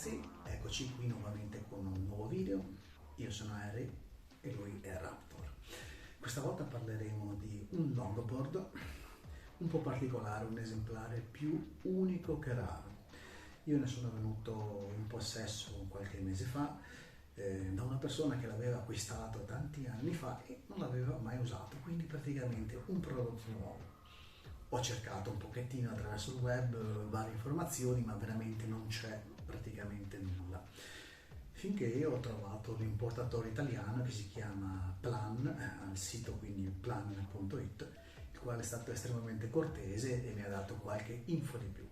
ragazzi, eccoci qui nuovamente con un nuovo video. Io sono Harry e lui è Raptor. Questa volta parleremo di un longboard un po' particolare, un esemplare più unico che raro. Io ne sono venuto in possesso qualche mese fa da una persona che l'aveva acquistato tanti anni fa e non l'aveva mai usato, quindi praticamente un prodotto nuovo. Ho cercato un pochettino attraverso il web varie informazioni, ma veramente non c'è praticamente nulla. Finché io ho trovato l'importatore italiano che si chiama Plan, al sito quindi plan.it, il quale è stato estremamente cortese e mi ha dato qualche info di più.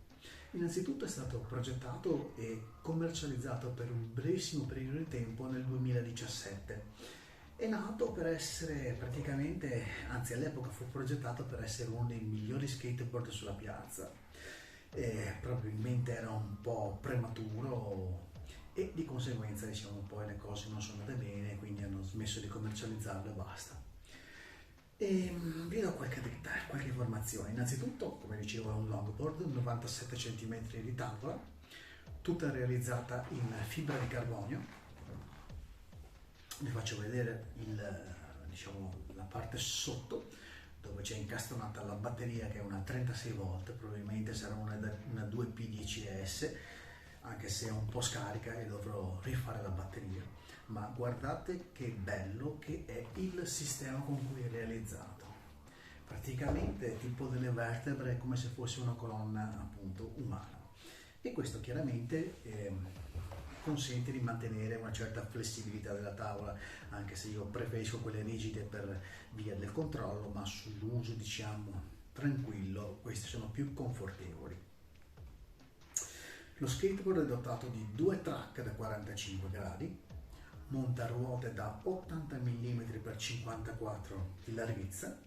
Innanzitutto è stato progettato e commercializzato per un brevissimo periodo di tempo nel 2017. È nato per essere praticamente, anzi all'epoca fu progettato per essere uno dei migliori skateboard sulla piazza. Probabilmente era un po' prematuro e di conseguenza diciamo poi le cose non sono andate bene, quindi hanno smesso di commercializzarlo e basta. Vi do qualche dritta, qualche informazione. Innanzitutto, come dicevo, è un longboard, 97 cm di tavola, tutta realizzata in fibra di carbonio. Vi faccio vedere la parte sotto dove c'è incastonata la batteria, che è una 36 volt, probabilmente sarà una 2P10S, anche se è un po' scarica e dovrò rifare la batteria. Ma guardate che bello che è il sistema con cui è realizzato. Praticamente tipo delle vertebre, come se fosse una colonna appunto umana. E questo chiaramente consente di mantenere una certa flessibilità della tavola, anche se io preferisco quelle rigide per via del controllo, ma sull'uso diciamo tranquillo queste sono più confortevoli. Lo skateboard è dotato di due track da 45 gradi, montaruote da 80 mm x 54 di larghezza,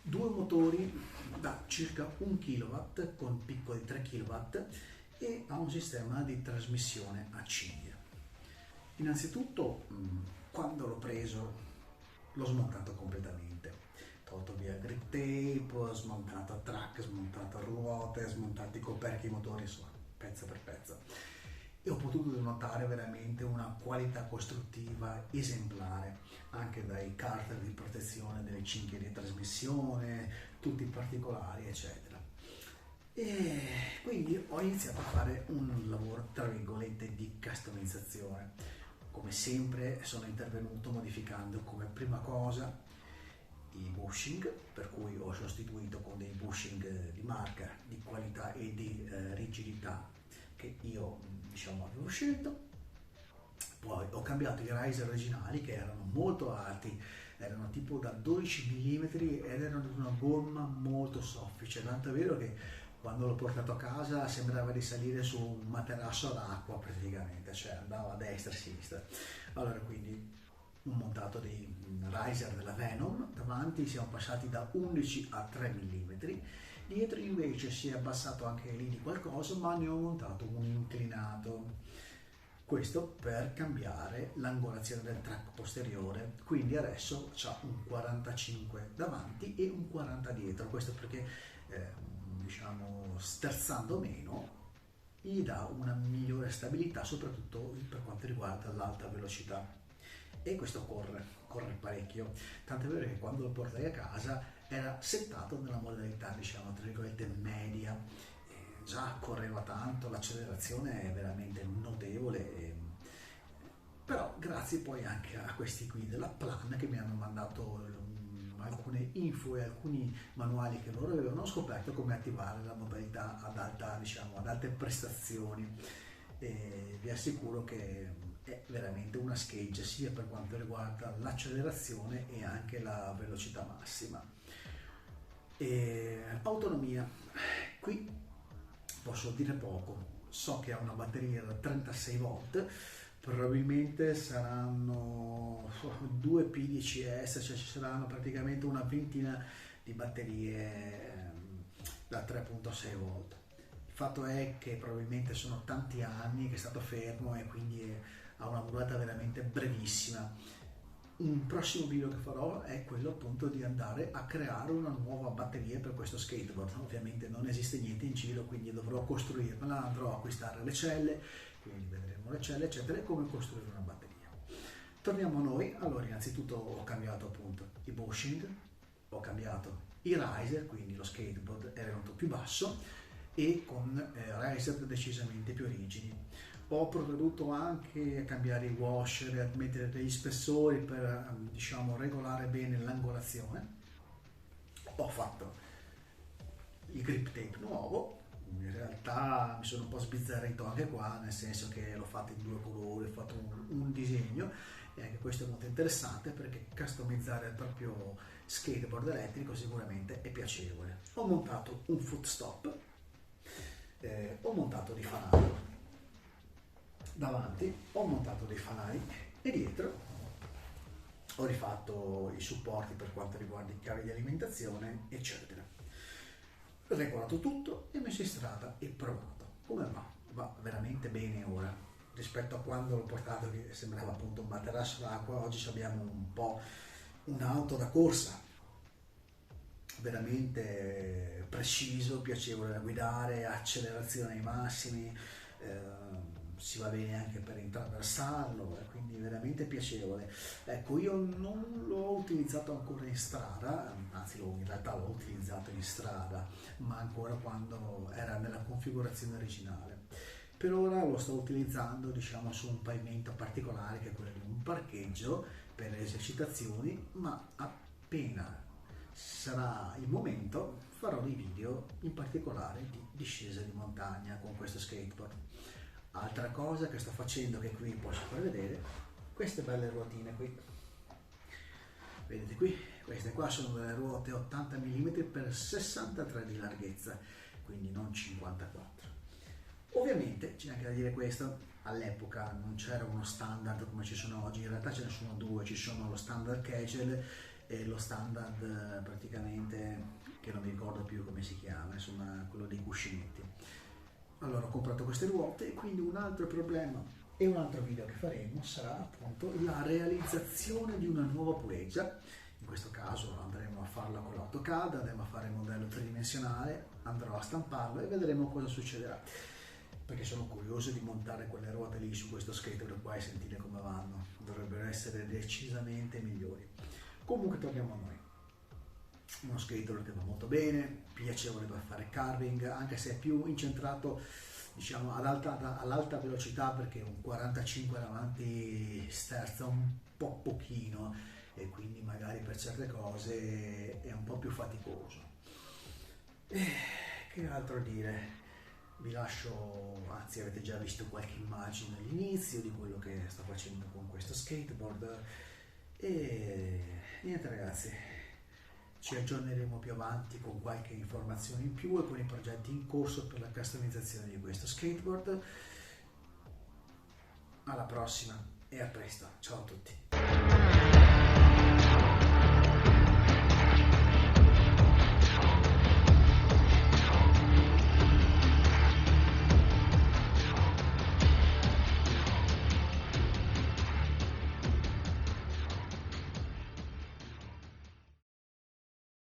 due motori da circa 1 kW con picco di 3 kW e ha un sistema di trasmissione a cinghia. Innanzitutto, quando l'ho preso, l'ho smontato completamente. Tolto via grip tape, smontato track, smontato ruote, smontati i coperchi motori, insomma, pezzo per pezzo. E ho potuto notare veramente una qualità costruttiva esemplare, anche dai carter di protezione delle cinghie di trasmissione, tutti i particolari, eccetera. E quindi ho iniziato a fare un lavoro, tra virgolette, di customizzazione. Come sempre sono intervenuto modificando come prima cosa i bushing, per cui ho sostituito con dei bushing di marca, di qualità e di rigidità che io avevo scelto. Poi ho cambiato i riser originali che erano molto alti, erano tipo da 12 mm ed erano di una gomma molto soffice, tanto è vero che quando l'ho portato a casa sembrava di salire su un materasso d'acqua praticamente, cioè andava a destra e a sinistra. Allora quindi un montato di riser della Venom, davanti siamo passati da 11 a 3 mm, dietro invece si è abbassato anche lì di qualcosa, ma ne ho montato un inclinato. Questo per cambiare l'angolazione del track posteriore, quindi adesso c'ha un 45 davanti e un 40 dietro, questo perché sterzando meno gli dà una migliore stabilità, soprattutto per quanto riguarda l'alta velocità. E questo corre parecchio, tanto è vero che quando lo portai a casa era settato nella modalità tra virgolette media, già correva tanto, l'accelerazione è veramente notevole, però grazie poi anche a questi qui della Plan che mi hanno mandato alcune info e alcuni manuali che loro avevano, scoperto come attivare la modalità ad alte prestazioni, e vi assicuro che è veramente una scheggia sia per quanto riguarda l'accelerazione e anche la velocità massima. Autonomia, qui posso dire poco, so che ha una batteria da 36 volt, probabilmente saranno 2P10S, cioè ci saranno praticamente una ventina di batterie da 3.6 volt. Il fatto è che probabilmente sono tanti anni che è stato fermo e quindi ha una durata veramente brevissima. Un prossimo video che farò è quello appunto di andare a creare una nuova batteria per questo skateboard. Ovviamente non esiste niente in giro, quindi dovrò costruirmela, andrò a acquistare le celle, quindi vedremo le celle eccetera e come costruire una batteria. Torniamo a noi. Allora, innanzitutto ho cambiato appunto i bushing, ho cambiato i riser, quindi lo skateboard è venuto più basso e con riser decisamente più rigidi. Ho provveduto anche a cambiare i washer e a mettere degli spessori per diciamo regolare bene l'angolazione. Ho fatto il grip tape nuovo, in realtà mi sono un po' sbizzarrito anche qua, nel senso che l'ho fatto in due colori, ho fatto un disegno e anche questo è molto interessante perché customizzare il proprio skateboard elettrico sicuramente è piacevole. Ho montato un footstop, ho montato dei fanali davanti, ho montato dei fanali e dietro ho rifatto i supporti per quanto riguarda i cavi di alimentazione eccetera. Ho regolato tutto e messo in strada e provato. Come va? Va veramente bene ora rispetto a quando l'ho portato che sembrava appunto un materasso d'acqua. Oggi abbiamo un po' un'auto da corsa veramente preciso, piacevole da guidare, accelerazione ai massimi, si va bene anche per intraversarlo, quindi veramente piacevole. Ecco, io non l'ho utilizzato ancora in strada, anzi in realtà l'ho utilizzato in strada, ma ancora quando era nella configurazione originale. Per ora lo sto utilizzando diciamo su un pavimento particolare che è quello di un parcheggio per le esercitazioni, ma appena sarà il momento farò dei video in particolare di discesa di montagna con questo skateboard. Altra cosa che sto facendo, che qui posso far vedere, queste belle ruotine qui, vedete qui, queste qua sono delle ruote 80 mm per 63 di larghezza, quindi non 54. Ovviamente c'è anche da dire questo, all'epoca non c'era uno standard come ci sono oggi, in realtà ce ne sono due, ci sono lo standard casual e lo standard praticamente che non mi ricordo più come si chiama, insomma quello dei cuscinetti. Allora ho comprato queste ruote e quindi un altro problema e un altro video che faremo sarà appunto la realizzazione di una nuova puleggia. In questo caso andremo a farla con l'AutoCAD, andremo a fare il modello tridimensionale, andrò a stamparlo e vedremo cosa succederà, perché sono curioso di montare quelle ruote lì su questo skateboard qua e sentire come vanno, dovrebbero essere decisamente migliori. Comunque torniamo a noi. Uno skateboard che va molto bene, piacevole per fare carving, anche se è più incentrato diciamo all'alta velocità, perché un 45 davanti sterza un po' pochino e quindi magari per certe cose è un po' più faticoso. Che altro dire? Vi lascio, anzi avete già visto qualche immagine all'inizio di quello che sto facendo con questo skateboard e niente ragazzi, ci aggiorneremo più avanti con qualche informazione in più e con i progetti in corso per la customizzazione di questo skateboard. Alla prossima e a presto, ciao a tutti.